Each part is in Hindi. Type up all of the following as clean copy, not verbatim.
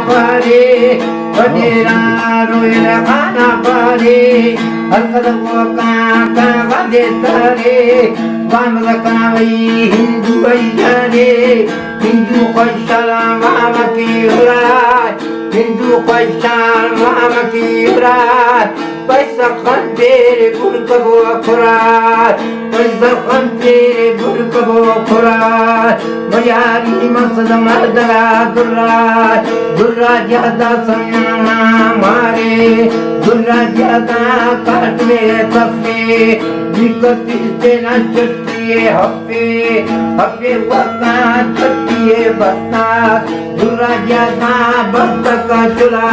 परे बजेरा रोयल खाना परे हलकद को काका बदे तरे वाम रकावई हिंदू ऐरे हिंदू कोशल मामा की उरात हिंदू कोशल मामा की उरात पैसा खंडेरे बुरकबो खुरात पैसा खंडेरे बुरकबो खुरात मयारी मसद मर्दगा दुर्रात दुर्रात ज्यादा समना मारे दुर्रात ज्यादा काट में तफे विकती तेना चट्टिए हफ्ते वक्ता चट्टिए बस्ता दुर्रात ज्यादा बस्ता का चुला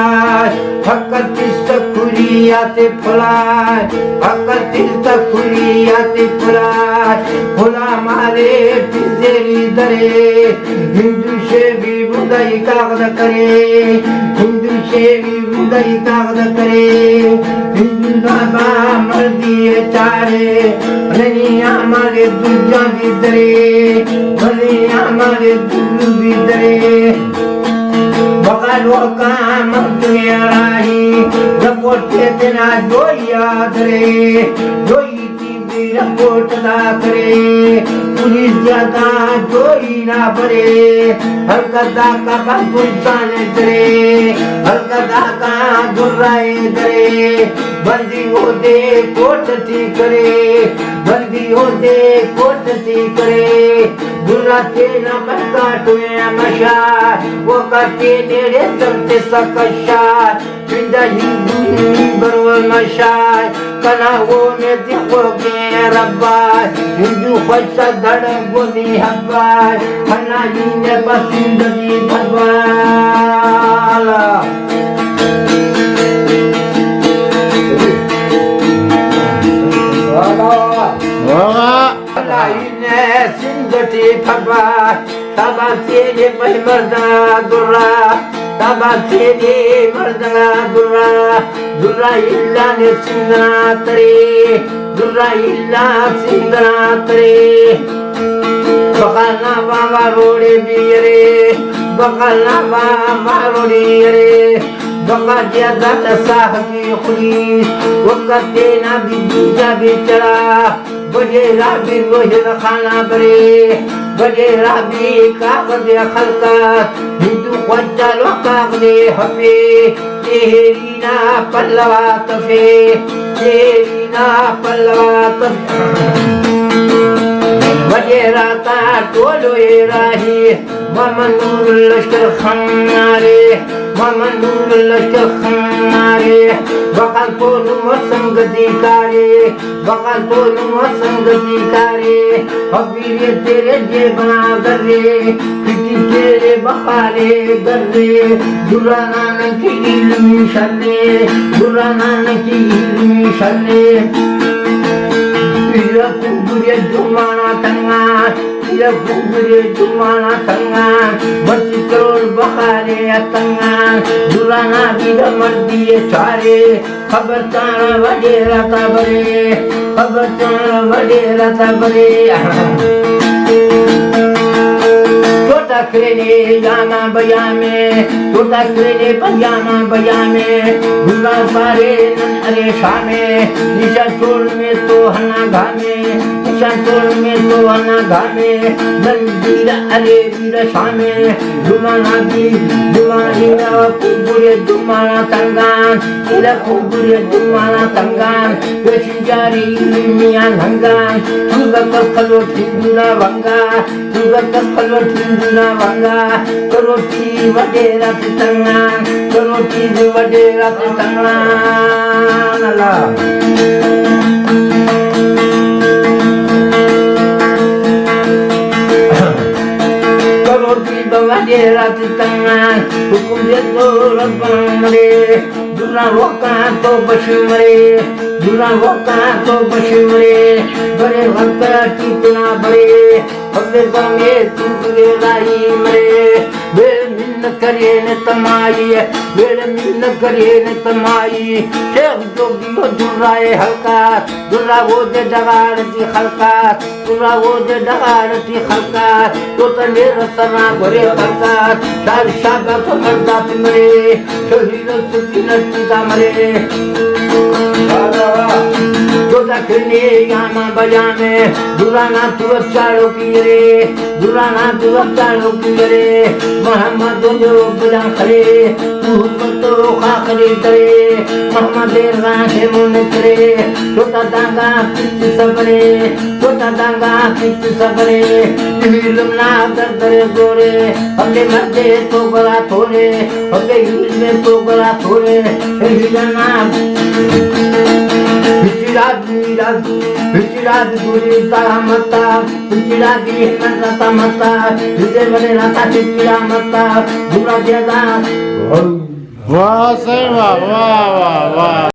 हकतीस खुरियाते फुलाय हकतीस खुरियाते फुलाय फुला मारे पिजेरी दरे हिंदू से भी बुदाई कागज करे हिंदू से भी बुदाई कागज करे हिंदू बाबा मर दिए चारे नहीं हमारे दुर्गा भी दरे नहीं हमारे दुर्गा भी दरे बकालो का मर्दे राही रपोटे तेना जोई याद रे जोई टीवी रपोट दा करे पुलिस ज्यादा जोई ना बरे हलकदा का गुलशाने दरे हलकदा का दुर्राए दरे बंदी हो दे कोट थी करे बंदी हो दे कोट थी करे दुर्रा तेना बंदा टुए मशा वो करते तेरे चलते सकशा पिंडा हिंदू बरवल मशाय कना वो ने देखोगे रब्बा हिंदू पैसा धड़ गोली हब्बा हना ने बसिंदगी धबाला ने सिंदती फबा तबा तेरे पे मर्दा दुर्रा तबा तेरे मर्दा दुर्रा दुर्रा इल्ला ने सिंदना तरे दुर्रा इल्ला सिंदना तरे बकालना बाबा रोड़े बियरे बकालना बाबा रोड़े रे बका ज्यादा साह की खुली वक्त ना भी दूजा भी चला बजेरा भी रोहिल खाना बरे बजेरा भी कागज खलका हिंदू खज्जल कागज हफे तेरी ना पल्लवा तफे तेरी ना पल्लवा तफे बजेरा का टोलो राही मोहम्मद लश्कर खानारे मोहम्मद लश्कर खानारे बकल तो नुम संगति कारे बकल तो नुम संगति कारे हबीरे तेरे जे बना गरे पिटी तेरे बकाले गरे दुराना की इल्मी शल्ले दुराना की इल्मी शल्ले Ila kubure jumana tangan, ila kubure jumana tangan, bercitrol bakale tangan, durana bila mardiye chare, khabar tara vadera tabare, khabar tara vadera tabare. छोटा करे जामा बया में छोटा करे पजामा बया में गुला पारे नन अरे शामे निशा चोल में तो हना घामे निशा चोल में तो हना घामे नन बीरा अरे बीरा शामे दुमाना दी दुमानी ना कुबुरे दुमाना तंगान इला कुबुरे दुमाना तंगान पेशिंजारी मियां हंगान तुगा कखलो ठिंगुना वंगा तुगा कखलो ठिंगुना वंगा करोटी वडेरा तंगान करोटी वडेरा तंगान अल्लाह करोटी वडेरा तंगान हुकुम दे तो रब्बाने दुरा वका तो बशमरे दुरा वका तो बशमरे बड़े वक्त कितना बड़े हमें बंगे तुझे लाई मरे न करे न तमाई वेड़ में न करे न तमाई शेख जोगी को दुर्राए हल्का दुर्रा वो दे डगाड़ती हल्का दुर्रा वो दे डगाड़ती हल्का तो तने रसना भरे हल्का शाद शादा तो मर्दा मरे शहीद सुखी नटी का मरे दक्षिणे यामा बजामे दुराना तुरत चालो की रे दुराना तुरत चालो की रे मोहम्मद जो बजा करे तू तो खाखरे करे मोहम्मद राहे मुन करे छोटा दांगा पिच सबरे छोटा दांगा पिच सबरे इल्म ना दर दरे गोरे हमने मर्दे तो गला थोड़े हमने इल्म तो गला थोड़े हिलना हिचड़ा दूरी तारा मता हिचड़ा दी हिम्मत मता हिचे बने राता हिचड़ा मता दूरा देगा वाह सही वाह वाह वाह वाह